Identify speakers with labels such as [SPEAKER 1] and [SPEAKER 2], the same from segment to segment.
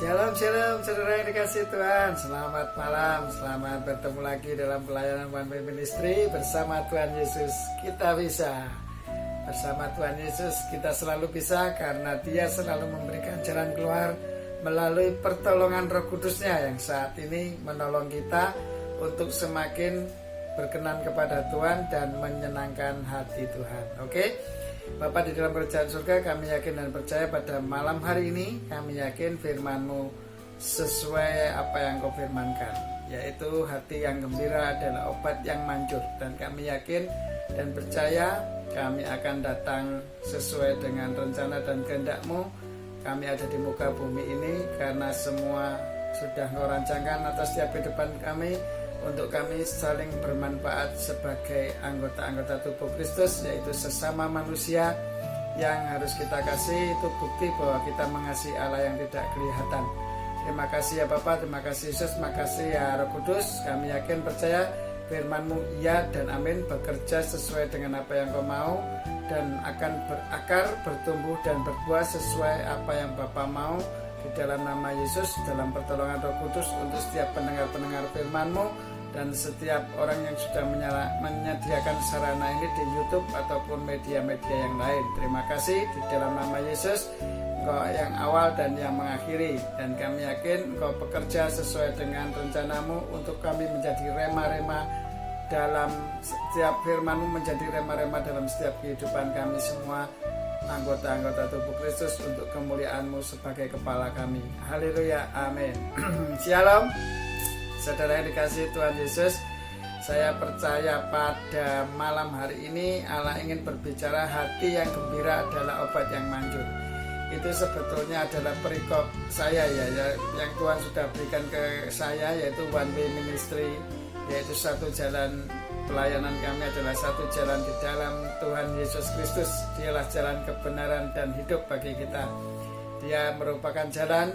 [SPEAKER 1] Shalom, shalom, saudara yang dikasih Tuhan. Selamat malam, selamat bertemu lagi dalam pelayanan One Way Ministry. Bersama Tuhan Yesus kita bisa. Bersama Tuhan Yesus kita selalu bisa, karena Dia selalu memberikan jalan keluar melalui pertolongan Roh Kudus-Nya yang saat ini menolong kita untuk semakin berkenan kepada Tuhan dan menyenangkan hati Tuhan. Oke? Bapa di dalam kerajaan surga, kami yakin dan percaya pada malam hari ini kami yakin firman-Mu sesuai apa yang Kau firmankan, yaitu hati yang gembira adalah obat yang manjur. Dan kami yakin dan percaya kami akan datang sesuai dengan rencana dan kehendak-Mu. Kami ada di muka bumi ini karena semua sudah Kau rancangkan atas setiap kehidupan kami, untuk kami saling bermanfaat sebagai anggota-anggota tubuh Kristus, yaitu sesama manusia yang harus kita kasih. Itu bukti bahwa kita mengasihi Allah yang tidak kelihatan. Terima kasih ya Bapa, terima kasih Yesus, terima kasih ya Roh Kudus. Kami yakin percaya firman-Mu iya dan amin, bekerja sesuai dengan apa yang Kau mau, dan akan berakar, bertumbuh dan berbuah sesuai apa yang Bapa mau. Di dalam nama Yesus, dalam pertolongan Roh Kudus, untuk setiap pendengar-pendengar firman-Mu dan setiap orang yang sudah menyediakan sarana ini di YouTube ataupun media-media yang lain. Terima kasih di dalam nama Yesus, Engkau yang awal dan yang mengakhiri, dan kami yakin Engkau bekerja sesuai dengan rencana-Mu untuk kami menjadi rema-rema dalam setiap firman-Mu, menjadi rema-rema dalam setiap kehidupan kami semua, anggota-anggota tubuh Kristus, untuk kemuliaan-Mu sebagai kepala kami. Haleluya, amin. Shalom, saudara yang dikasihi Tuhan Yesus. Saya percaya pada malam hari ini Allah ingin berbicara, hati yang gembira adalah obat yang manjur. Itu sebetulnya adalah perikop saya ya, yang Tuhan sudah berikan ke saya, yaitu One Way Ministry, yaitu satu jalan. Pelayanan kami adalah satu jalan di dalam Tuhan Yesus Kristus. Dialah jalan kebenaran dan hidup bagi kita. Dia merupakan jalan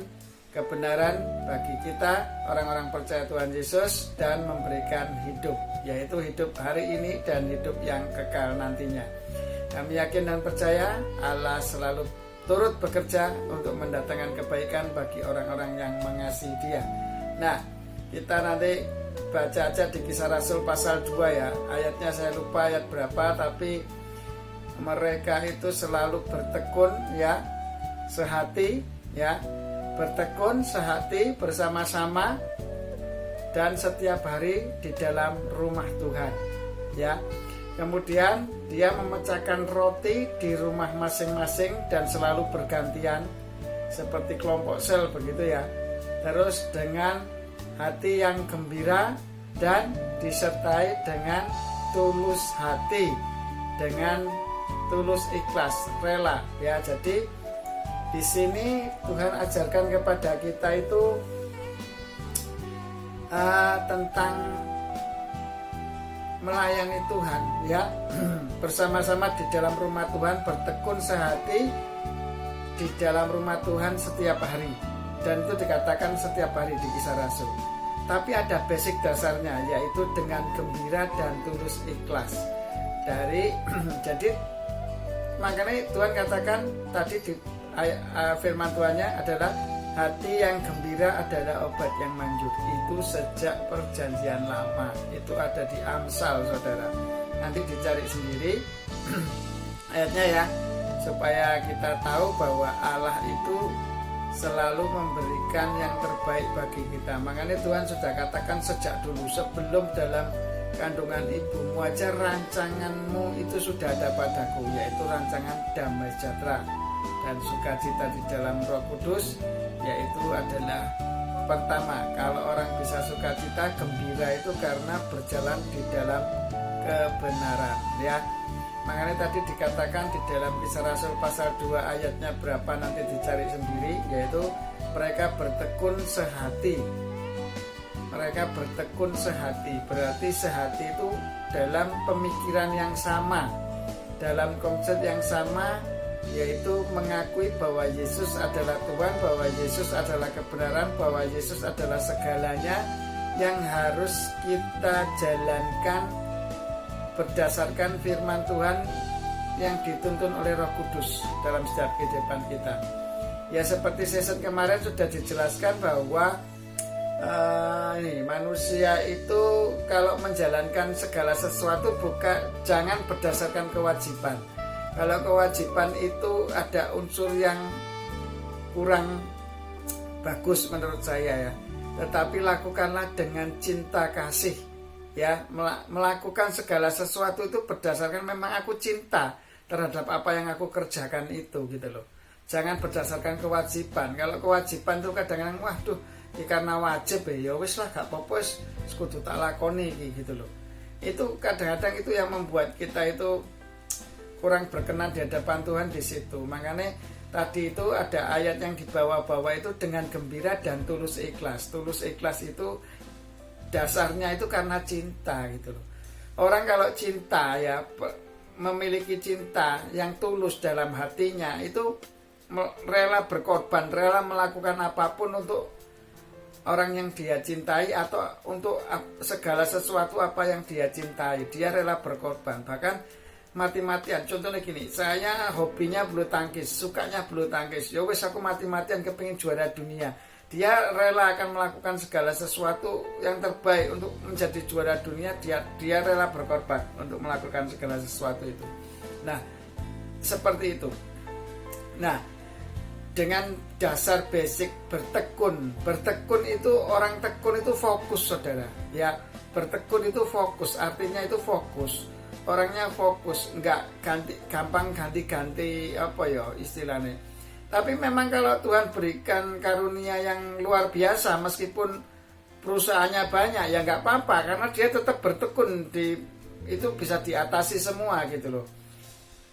[SPEAKER 1] kebenaran bagi kita, orang-orang percaya Tuhan Yesus, dan memberikan hidup, yaitu hidup hari ini dan hidup yang kekal nantinya. Kami yakin dan percaya Allah selalu turut bekerja untuk mendatangkan kebaikan bagi orang-orang yang mengasihi Dia. Nah, kita nanti baca aja di Kisah Rasul pasal 2 ya. Ayatnya saya lupa ayat berapa, tapi mereka itu selalu bertekun ya, sehati ya, bertekun sehati bersama-sama dan setiap hari di dalam rumah Tuhan ya. Kemudian dia memecahkan roti di rumah masing-masing dan selalu bergantian seperti kelompok sel begitu ya. Terus dengan hati yang gembira dan disertai dengan tulus hati, dengan tulus ikhlas, rela ya. Jadi di sini Tuhan ajarkan kepada kita itu tentang melayani Tuhan ya, bersama-sama di dalam rumah Tuhan, bertekun sehati di dalam rumah Tuhan setiap hari. Dan itu dikatakan setiap hari di Kisah Rasul. Tapi ada basic dasarnya, yaitu dengan gembira dan tulus ikhlas. Jadi makanya Tuhan katakan tadi di firman Tuhannya adalah hati yang gembira adalah obat yang manjur. Itu sejak perjanjian lama. Itu ada di Amsal, saudara. Nanti dicari sendiri ayatnya ya, supaya kita tahu bahwa Allah itu selalu memberikan yang terbaik bagi kita. Makanya Tuhan sudah katakan sejak dulu, sebelum dalam kandungan ibumu aja rancanganmu itu sudah ada padaku, yaitu rancangan damai sejahtera dan sukacita di dalam Roh Kudus. Yaitu adalah pertama, kalau orang bisa sukacita, gembira itu karena berjalan di dalam kebenaran ya. Makanya tadi dikatakan di dalam Kisah Rasul pasal 2 ayatnya berapa nanti dicari sendiri, yaitu mereka bertekun sehati. Mereka bertekun sehati, berarti sehati itu dalam pemikiran yang sama, dalam konsep yang sama, yaitu mengakui bahwa Yesus adalah Tuhan, bahwa Yesus adalah kebenaran, bahwa Yesus adalah segalanya yang harus kita jalankan berdasarkan firman Tuhan yang dituntun oleh Roh Kudus dalam setiap kehidupan kita. Ya seperti season kemarin sudah dijelaskan bahwa manusia itu kalau menjalankan segala sesuatu jangan berdasarkan kewajiban. Kalau kewajiban itu ada unsur yang kurang bagus menurut saya ya. Tetapi lakukanlah dengan cinta kasih ya. Melakukan segala sesuatu itu berdasarkan memang aku cinta terhadap apa yang aku kerjakan itu gitu loh. Jangan berdasarkan kewajiban. Kalau kewajiban itu kadang-kadang waduh karena wajib ya wis lah gak apa-apa wis kudu tak lakoni gitu loh. Itu kadang-kadang itu yang membuat kita itu kurang berkenan di hadapan Tuhan di situ. Makanya tadi itu ada ayat yang di bawah-bawah itu dengan gembira dan tulus ikhlas. Tulus ikhlas itu dasarnya itu karena cinta gitu loh. Orang kalau cinta ya memiliki cinta yang tulus dalam hatinya itu rela berkorban, rela melakukan apapun untuk orang yang dia cintai atau untuk segala sesuatu apa yang dia cintai. Dia rela berkorban, bahkan mati-matian. Contohnya gini, saya hobinya bulu tangkis, sukanya bulu tangkis. Ya wes aku mati-matian kepingin juara dunia. Dia rela akan melakukan segala sesuatu yang terbaik untuk menjadi juara dunia. Dia rela berkorban untuk melakukan segala sesuatu itu. Nah, seperti itu. Nah, dengan dasar basic bertekun itu orang tekun itu fokus saudara ya. Bertekun itu fokus, artinya itu fokus, orangnya fokus, nggak gampang ganti-ganti apa ya istilahnya. Tapi memang kalau Tuhan berikan karunia yang luar biasa meskipun perusahaannya banyak ya nggak apa-apa, karena dia tetap bertekun itu bisa diatasi semua gitu loh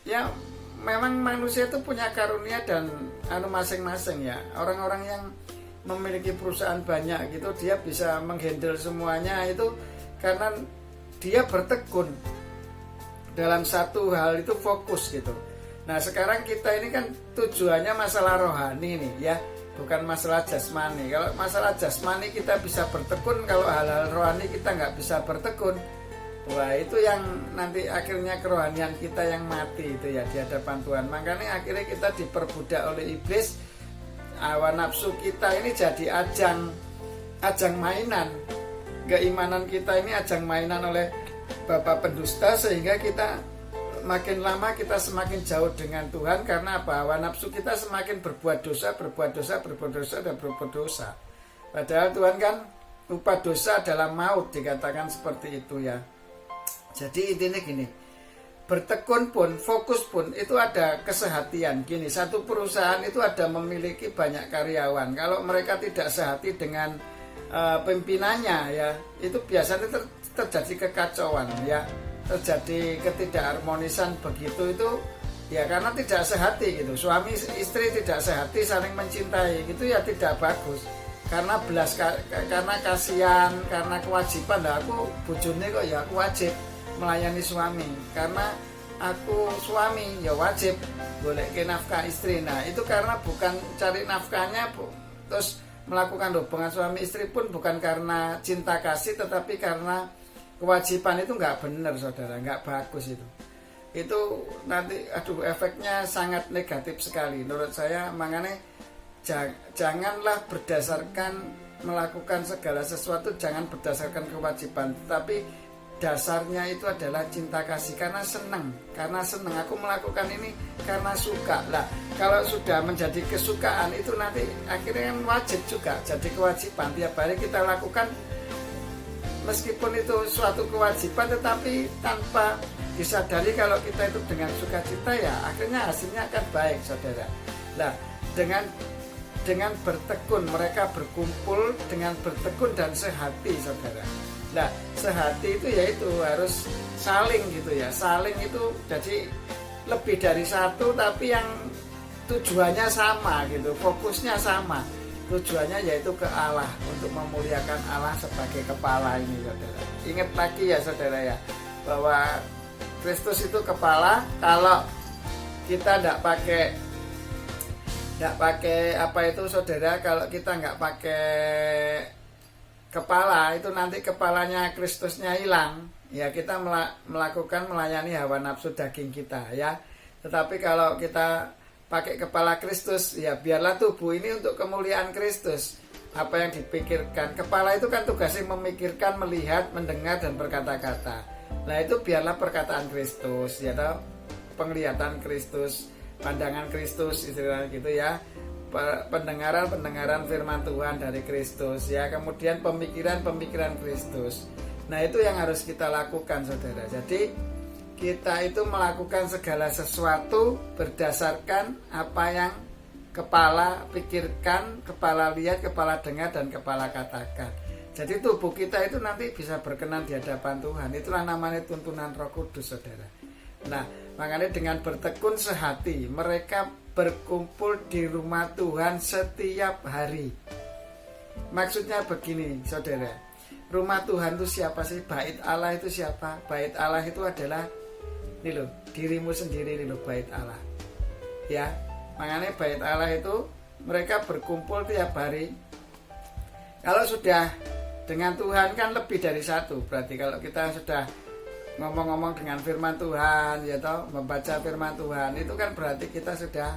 [SPEAKER 1] ya. Memang manusia itu punya karunia dan masing-masing ya. Orang-orang yang memiliki perusahaan banyak gitu, dia bisa menghandle semuanya itu karena dia bertekun dalam satu hal, itu fokus gitu. Nah sekarang kita ini kan tujuannya masalah rohani nih ya, bukan masalah jasmani. Kalau masalah jasmani kita bisa bertekun, kalau hal-hal rohani kita nggak bisa bertekun. Wah itu yang nanti akhirnya kerohanian kita yang mati itu ya di hadapan Tuhan. Makanya akhirnya kita diperbudak oleh iblis. Hawa nafsu kita ini jadi ajang mainan. Keimanan kita ini ajang mainan oleh bapak pendusta, sehingga kita makin lama kita semakin jauh dengan Tuhan. Karena apa? Hawa nafsu kita semakin berbuat dosa. Padahal Tuhan kan upah dosa adalah maut, dikatakan seperti itu ya. Jadi intinya gini, bertekun pun, fokus pun itu ada kesehatian. Gini, satu perusahaan itu ada memiliki banyak karyawan. Kalau mereka tidak sehati dengan pimpinannya ya, itu biasanya terjadi kekacauan ya, terjadi ketidakharmonisan begitu itu ya, karena tidak sehati gitu. Suami istri tidak sehati saling mencintai gitu ya, tidak bagus. Karena karena kasihan, karena kewajiban lah, aku bojone kok ya aku wajib melayani suami, karena aku suami ya wajib golek nafkah istri. Nah itu karena bukan cari nafkahnya terus melakukan hubungan suami istri pun bukan karena cinta kasih, tetapi karena kewajiban. Itu nggak benar saudara, nggak bagus itu nanti efeknya sangat negatif sekali menurut saya. Makanya janganlah berdasarkan melakukan segala sesuatu, jangan berdasarkan kewajiban, tapi dasarnya itu adalah cinta kasih, karena senang aku melakukan ini karena suka lah. Kalau sudah menjadi kesukaan itu nanti akhirnya kan wajib juga jadi kewajiban. Tiap hari kita lakukan meskipun itu suatu kewajiban, tetapi tanpa disadari kalau kita itu dengan sukacita ya akhirnya hasilnya akan baik saudara. Nah dengan bertekun, mereka berkumpul dengan bertekun dan sehati saudara. Nah sehati itu yaitu harus saling gitu ya, saling itu jadi lebih dari satu tapi yang tujuannya sama gitu, fokusnya sama, tujuannya yaitu ke Allah, untuk memuliakan Allah sebagai kepala ini saudara. Ingat lagi ya saudara ya, bahwa Kristus itu kepala. Kalau kita tidak pakai apa itu saudara, kalau kita nggak pakai kepala itu nanti kepalanya Kristusnya hilang ya, kita melayani hawa nafsu daging kita ya. Tetapi kalau kita pakai kepala Kristus, ya biarlah tubuh ini untuk kemuliaan Kristus. Apa yang dipikirkan, kepala itu kan tugasnya memikirkan, melihat, mendengar, dan berkata-kata. Nah itu biarlah perkataan Kristus, ya toh, penglihatan Kristus, pandangan Kristus, istilahnya gitu ya, pendengaran firman Tuhan dari Kristus, ya, kemudian pemikiran Kristus. Nah itu yang harus kita lakukan, saudara. Jadi kita itu melakukan segala sesuatu berdasarkan apa yang kepala pikirkan, kepala lihat, kepala dengar, dan kepala katakan. Jadi tubuh kita itu nanti bisa berkenan di hadapan Tuhan. Itulah namanya tuntunan Roh Kudus, saudara. Nah, makanya dengan bertekun sehati, mereka berkumpul di rumah Tuhan setiap hari. Maksudnya begini, saudara. Rumah Tuhan itu siapa sih? Bait Allah itu siapa? Bait Allah itu adalah ini loh, dirimu sendiri, ini loh bait Allah. Ya, makanya bait Allah itu mereka berkumpul tiap hari. Kalau sudah dengan Tuhan kan lebih dari satu. Berarti kalau kita sudah ngomong-ngomong dengan firman Tuhan, ya toh, membaca firman Tuhan, itu kan berarti kita sudah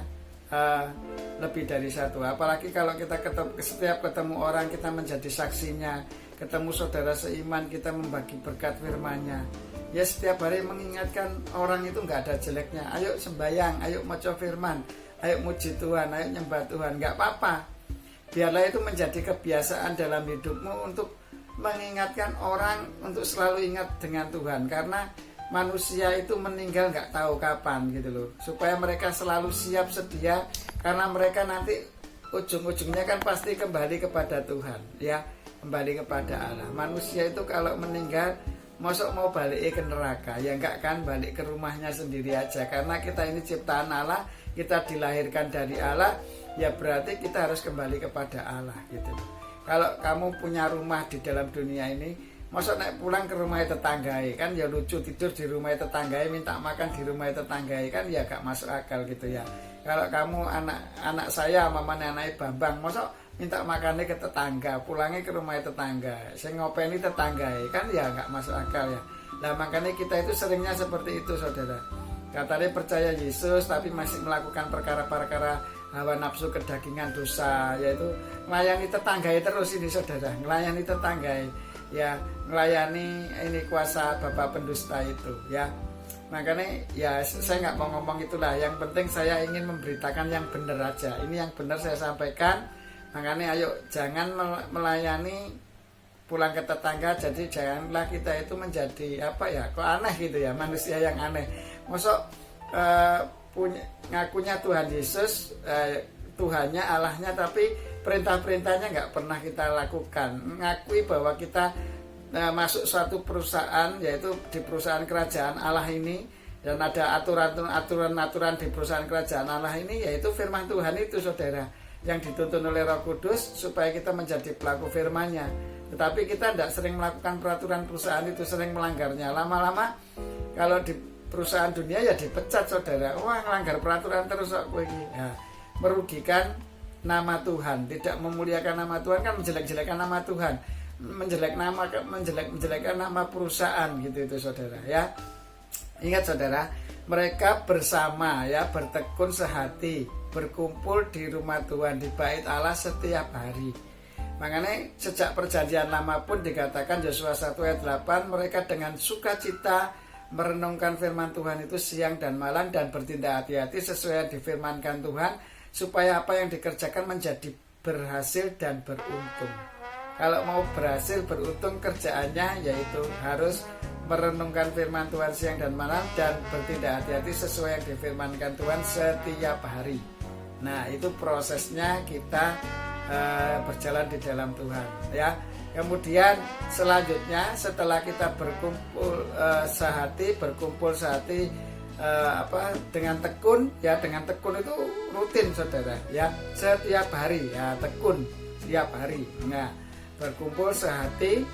[SPEAKER 1] lebih dari satu. Apalagi kalau kita setiap ketemu orang kita menjadi saksinya, ketemu saudara seiman kita membagi berkat firman-Nya. Ya setiap hari mengingatkan orang itu nggak ada jeleknya. Ayo sembahyang, ayo maca firman, ayo muji Tuhan, ayo nyembah Tuhan. Nggak apa-apa. Biarlah itu menjadi kebiasaan dalam hidupmu untuk mengingatkan orang untuk selalu ingat dengan Tuhan. Karena manusia itu meninggal nggak tahu kapan gitu loh. Supaya mereka selalu siap sedia, karena mereka nanti ujung-ujungnya kan pasti kembali kepada Tuhan, ya, kembali kepada Allah. Manusia itu kalau meninggal mosok mau balik ke neraka, ya enggak kan, balik ke rumahnya sendiri aja. Karena kita ini ciptaan Allah, kita dilahirkan dari Allah, ya berarti kita harus kembali kepada Allah gitu. Kalau kamu punya rumah di dalam dunia ini, mosok naik pulang ke rumah tetanggai, kan ya lucu, tidur di rumah tetanggai, minta makan di rumah tetanggai, kan ya gak masuk akal gitu ya. Kalau kamu anak saya, mamanya anak Bambang, mosok minta makannya ke tetangga, pulangnya ke rumah tetangga, saya ngopeni tetangga, kan ya nggak masuk akal ya. Nah makanya kita itu seringnya seperti itu, saudara. Katanya percaya Yesus tapi masih melakukan perkara-perkara hawa nafsu kedagingan dosa, yaitu melayani tetangga terus ini, saudara, melayani tetangga, ya, melayani ini kuasa bapak pendusta itu, ya. Makanya ya saya nggak mau ngomong itulah. Yang penting saya ingin memberitakan yang benar aja. Ini yang benar saya sampaikan. Makanya ayo jangan melayani pulang ke tetangga. Jadi janganlah kita itu menjadi apa ya, kok aneh gitu ya, manusia yang aneh. Masuk ngakunya Tuhan Yesus, Tuhannya, Allahnya, tapi perintah-perintahnya nggak pernah kita lakukan. Ngakui bahwa kita masuk suatu perusahaan, yaitu di perusahaan kerajaan Allah ini, dan ada aturan-aturan di perusahaan kerajaan Allah ini, yaitu firman Tuhan itu, saudara, yang dituntun oleh Roh Kudus supaya kita menjadi pelaku firman-Nya. Tetapi kita tidak sering melakukan peraturan perusahaan itu, sering melanggarnya. Lama-lama kalau di perusahaan dunia ya dipecat, saudara. Wah, melanggar peraturan terus kok ini. Ya, merugikan nama Tuhan, tidak memuliakan nama Tuhan, kan menjelek-jelekan nama Tuhan, menjelekkan nama perusahaan gitu itu, saudara, ya. Ingat, saudara, mereka bersama, ya, bertekun sehati, berkumpul di rumah Tuhan, di bait Allah setiap hari. Makanya sejak perjanjian lama pun dikatakan Yosua 1 ayat 8, mereka dengan sukacita merenungkan firman Tuhan itu siang dan malam dan bertindak hati-hati sesuai yang difirmankan Tuhan, supaya apa yang dikerjakan menjadi berhasil dan beruntung. Kalau mau berhasil beruntung kerjaannya, yaitu harus merenungkan firman Tuhan siang dan malam dan bertindak hati-hati sesuai yang difirmankan Tuhan setiap hari. Nah, itu prosesnya kita berjalan di dalam Tuhan, ya. Kemudian selanjutnya setelah kita berkumpul sehati dengan tekun, ya, dengan tekun itu rutin, saudara, ya, setiap hari, ya, tekun setiap hari. Nah, berkumpul sehati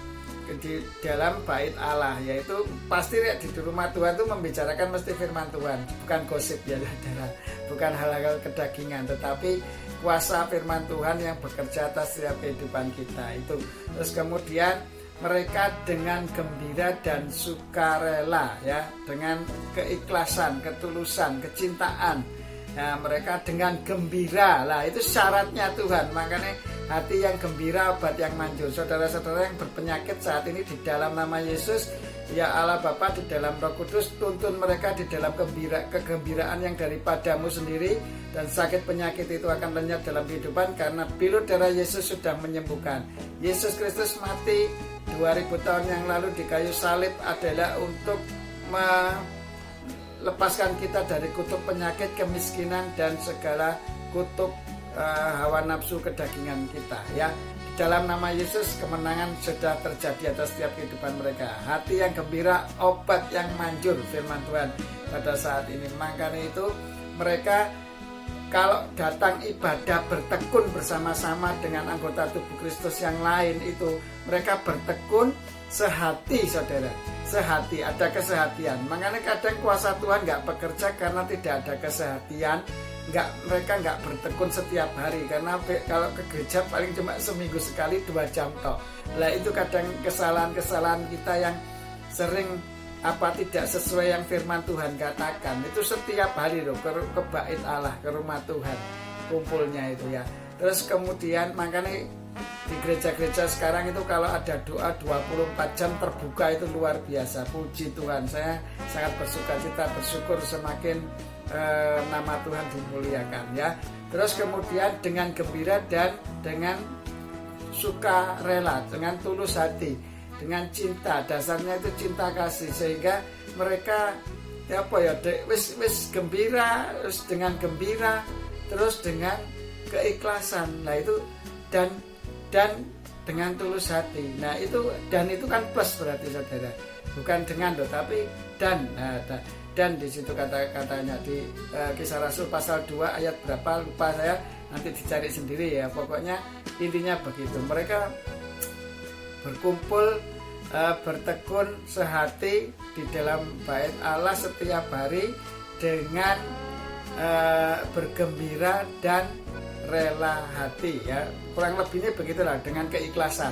[SPEAKER 1] di dalam bait Allah, yaitu pasti di rumah Tuhan itu membicarakan mesti firman Tuhan, bukan gosip, ya, saudara, bukan hal-hal kedagingan, tetapi kuasa firman Tuhan yang bekerja atas setiap kehidupan kita itu. Terus kemudian mereka dengan gembira dan sukarela, ya, dengan keikhlasan, ketulusan, kecintaan, Nah, mereka dengan gembira. Lah, itu syaratnya Tuhan. Makanya hati yang gembira, obat yang manjur. Saudara-saudara yang berpenyakit saat ini di dalam nama Yesus, ya Allah Bapa, di dalam Roh Kudus, tuntun mereka di dalam kegembiraan yang daripadamu sendiri, dan sakit penyakit itu akan lenyap dalam kehidupan karena pilu darah Yesus sudah menyembuhkan. Yesus Kristus mati 2000 tahun yang lalu di kayu salib adalah untuk lepaskan kita dari kutuk penyakit, kemiskinan, dan segala kutuk hawa nafsu kedagingan kita, ya. Di dalam nama Yesus kemenangan sudah terjadi atas setiap kehidupan mereka. Hati yang gembira, obat yang manjur, firman Tuhan pada saat ini. Makanya itu mereka kalau datang ibadah bertekun bersama-sama dengan anggota tubuh Kristus yang lain, itu mereka bertekun sehati, saudara, sehati, ada kesehatian. Makanya kadang kuasa Tuhan nggak bekerja karena tidak ada kesehatian. Mereka nggak bertekun setiap hari, karena kalau ke gereja paling cuma seminggu sekali 2 jam toh. Lah itu kadang kesalahan-kesalahan kita yang sering tidak sesuai yang firman Tuhan katakan. Itu setiap hari loh ke bait Allah, ke rumah Tuhan kumpulnya itu, ya. Terus kemudian makanya di gereja-gereja sekarang itu kalau ada doa 24 jam terbuka, itu luar biasa. Puji Tuhan, saya sangat bersukacita, bersyukur semakin nama Tuhan dimuliakan, ya. Terus kemudian dengan gembira dan dengan sukarela, dengan tulus hati, dengan cinta, dasarnya itu cinta kasih, sehingga mereka wis gembira, terus dengan gembira, terus dengan keikhlasan. Nah itu dan dengan tulus hati. Nah itu kan plus berarti, saudara, bukan dengan tapi dan. Dan di situ kata-katanya di Kisah Rasul pasal 2 ayat berapa lupa saya, nanti dicari sendiri, ya. Pokoknya intinya begitu. Mereka berkumpul bertekun sehati di dalam bait Allah setiap hari dengan bergembira dan rela hati, ya. Kurang lebihnya begitulah, dengan keikhlasan.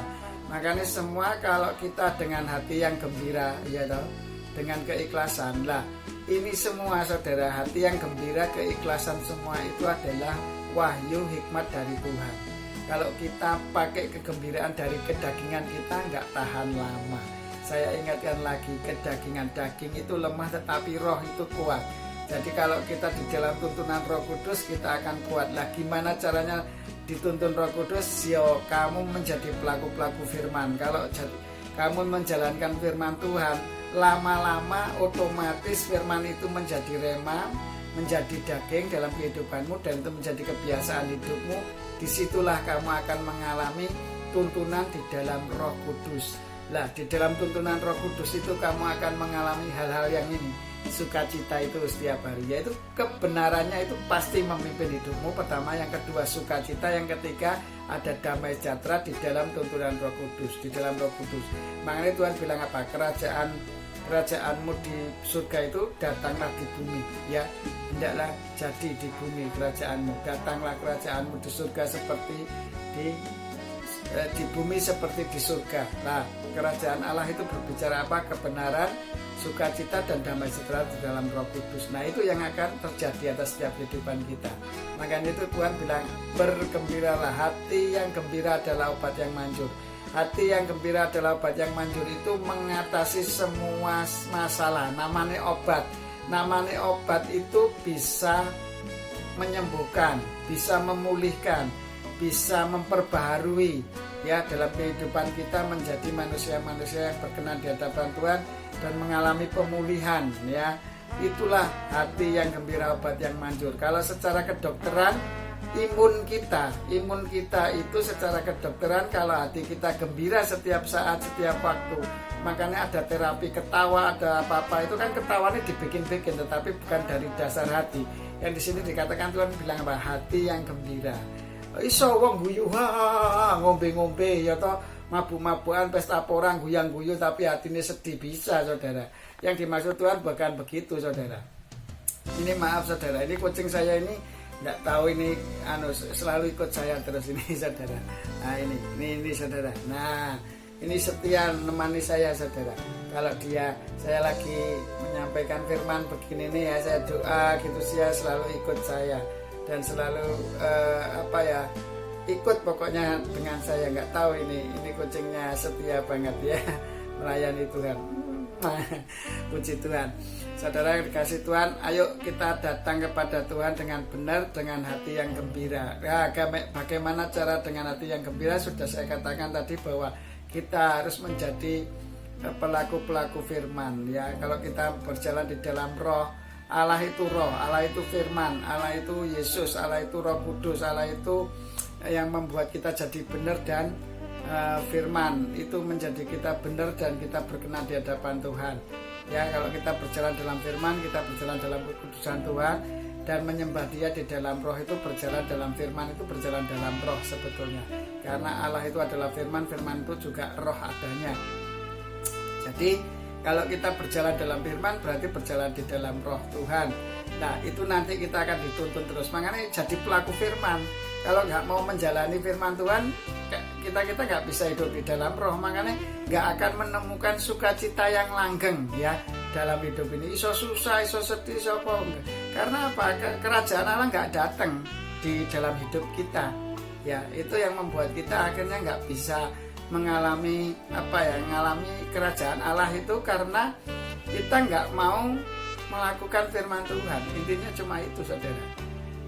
[SPEAKER 1] Makanya semua kalau kita dengan hati yang gembira, ya toh, dengan keikhlasan. Lah ini semua, saudara, hati yang gembira, keikhlasan, semua itu adalah wahyu hikmat dari Tuhan. Kalau kita pakai kegembiraan dari kedagingan kita, nggak tahan lama. Saya ingatkan lagi, kedagingan, daging itu lemah tetapi roh itu kuat. Jadi kalau kita di dalam tuntunan Roh Kudus, kita akan kuat. Lah gimana caranya dituntun Roh Kudus? Yo, kamu menjadi pelaku-pelaku firman. Kalau kamu menjalankan firman Tuhan, lama-lama otomatis firman itu menjadi rema, menjadi daging dalam kehidupanmu, dan itu menjadi kebiasaan hidupmu. Disitulah kamu akan mengalami tuntunan di dalam Roh Kudus. Lah di dalam tuntunan Roh Kudus itu kamu akan mengalami hal-hal yang ini, sukacita itu setiap hari, yaitu kebenarannya itu pasti memimpin hidupmu. Pertama, yang kedua sukacita, yang ketiga ada damai sejahtera di dalam tuntunan Roh Kudus, di dalam Roh Kudus. Makanya Tuhan bilang apa? Kerajaanmu di surga itu datanglah di bumi, ya. Hendaklah jadi di bumi kerajaanmu. Datanglah kerajaanmu di surga seperti di bumi seperti di surga. Nah, kerajaan Allah itu berbicara apa? Kebenaran, sukacita, dan damai sejahtera di dalam Roh Kudus. Nah itu yang akan terjadi atas setiap kehidupan kita. Makanya itu Tuhan bilang, bergembiralah. Hati yang gembira adalah obat yang manjur. Hati yang gembira adalah obat yang manjur, itu mengatasi semua masalah. Namanya obat. Namanya obat itu bisa menyembuhkan, bisa memulihkan, bisa memperbaharui, ya, dalam kehidupan kita menjadi manusia-manusia yang berkenan di hadapan Tuhan dan mengalami pemulihan, ya. Itulah hati yang gembira, obat yang manjur. Kalau secara kedokteran, imun kita itu secara kedokteran, kalau hati kita gembira setiap saat, setiap waktu, makanya ada terapi ketawa, ada apa-apa, itu kan ketawanya dibikin-bikin, tetapi bukan dari dasar hati. Yang di sini dikatakan Tuhan bilang apa? Hati yang gembira. Iso wong guyu ngombe-ngombe, ya toh, mabuk-mabukan, pesta porang, guyang-guyu, tapi hatinya sedih, bisa, saudara. Yang dimaksud Tuhan bukan begitu, saudara. Ini maaf, saudara, ini kucing saya ini nggak tahu ini selalu ikut saya terus ini, saudara. Nah ini saudara. Nah ini setia menemani saya, saudara. Kalau saya lagi menyampaikan firman begini nih ya, saya doa gitu sih ya, selalu ikut saya dan selalu ikut pokoknya dengan saya. Nggak tahu ini kucingnya setia banget ya melayani Tuhan. Puji Tuhan. Saudara yang dikasih Tuhan, ayo kita datang kepada Tuhan dengan benar, dengan hati yang gembira. Ya, bagaimana cara dengan hati yang gembira? Sudah saya katakan tadi bahwa kita harus menjadi pelaku-pelaku firman ya. Kalau kita berjalan di dalam roh, Allah itu roh, Allah itu firman, Allah itu Yesus, Allah itu Roh Kudus, Allah itu yang membuat kita jadi benar, dan firman itu menjadi kita benar dan kita berkenan di hadapan Tuhan ya. Kalau kita berjalan dalam firman, kita berjalan dalam kekudusan Tuhan dan menyembah Dia di dalam roh, itu berjalan dalam firman, itu berjalan dalam roh sebetulnya, karena Allah itu adalah firman, firman itu juga roh adanya. Jadi kalau kita berjalan dalam firman berarti berjalan di dalam roh Tuhan. Nah itu nanti kita akan dituntun terus. Makanya jadi pelaku firman. Kalau nggak mau menjalani firman Tuhan, kita nggak bisa hidup di dalam roh. Makanya nggak akan menemukan sukacita yang langgeng ya dalam hidup ini. Iso susah, iso sedih, iso apa. Karena apa? Kerajaan Allah nggak datang di dalam hidup kita. Ya itu yang membuat kita akhirnya nggak bisa mengalami kerajaan Allah itu, karena kita nggak mau melakukan firman Tuhan. Intinya cuma itu, saudara.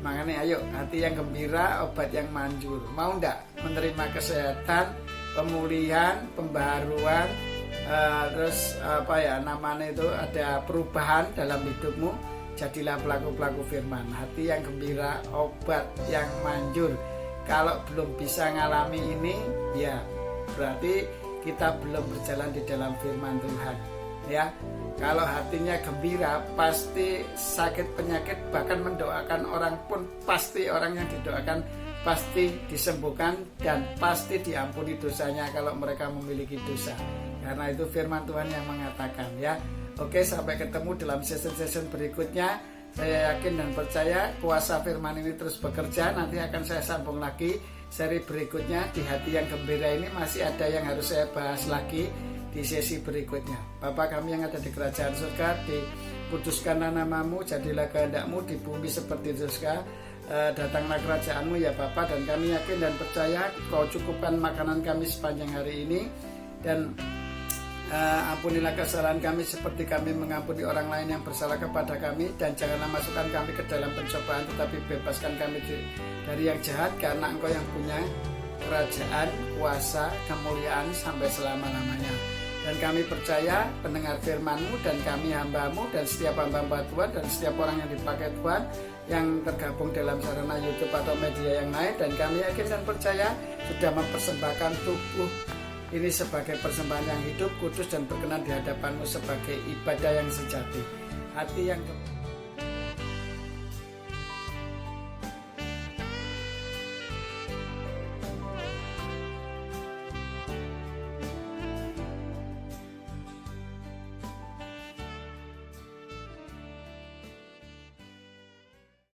[SPEAKER 1] Makanya ayo, hati yang gembira, obat yang manjur. Mau enggak menerima kesehatan, pemulihan, pembaharuan, terus namanya itu ada perubahan dalam hidupmu? Jadilah pelaku-pelaku firman. Hati yang gembira, obat yang manjur. Kalau belum bisa ngalami ini, ya berarti kita belum berjalan di dalam firman Tuhan ya. Kalau hatinya gembira, pasti sakit penyakit, bahkan mendoakan orang pun pasti, orang yang didoakan pasti disembuhkan dan pasti diampuni dosanya kalau mereka memiliki dosa, karena itu firman Tuhan yang mengatakan ya. Oke, sampai ketemu dalam session-session berikutnya. Saya yakin dan percaya kuasa firman ini terus bekerja. Nanti akan saya sambung lagi seri berikutnya. Di hati yang gembira ini masih ada yang harus saya bahas lagi di sesi berikutnya. Bapa kami yang ada di kerajaan surga, dikuduskanlah namamu, jadilah kehendakmu di bumi seperti di surga. Datanglah kerajaanmu ya Bapa, dan kami yakin dan percaya Kau cukupkan makanan kami sepanjang hari ini, dan ampunilah kesalahan kami seperti kami mengampuni orang lain yang bersalah kepada kami, dan janganlah masukkan kami ke dalam pencobaan, tetapi bebaskan kami dari yang jahat, karena Engkau yang punya kerajaan, kuasa, kemuliaan sampai selama-lamanya. Dan kami percaya pendengar firman-Mu dan kami hamba-Mu dan setiap hamba-hamba Tuhan dan setiap orang yang dipakai Tuhan yang tergabung dalam sarana YouTube atau media yang lain, dan kami yakin dan percaya sudah mempersembahkan tubuh ini sebagai persembahan yang hidup, kudus dan berkenan di hadapan-Mu sebagai ibadah yang sejati. Hati yang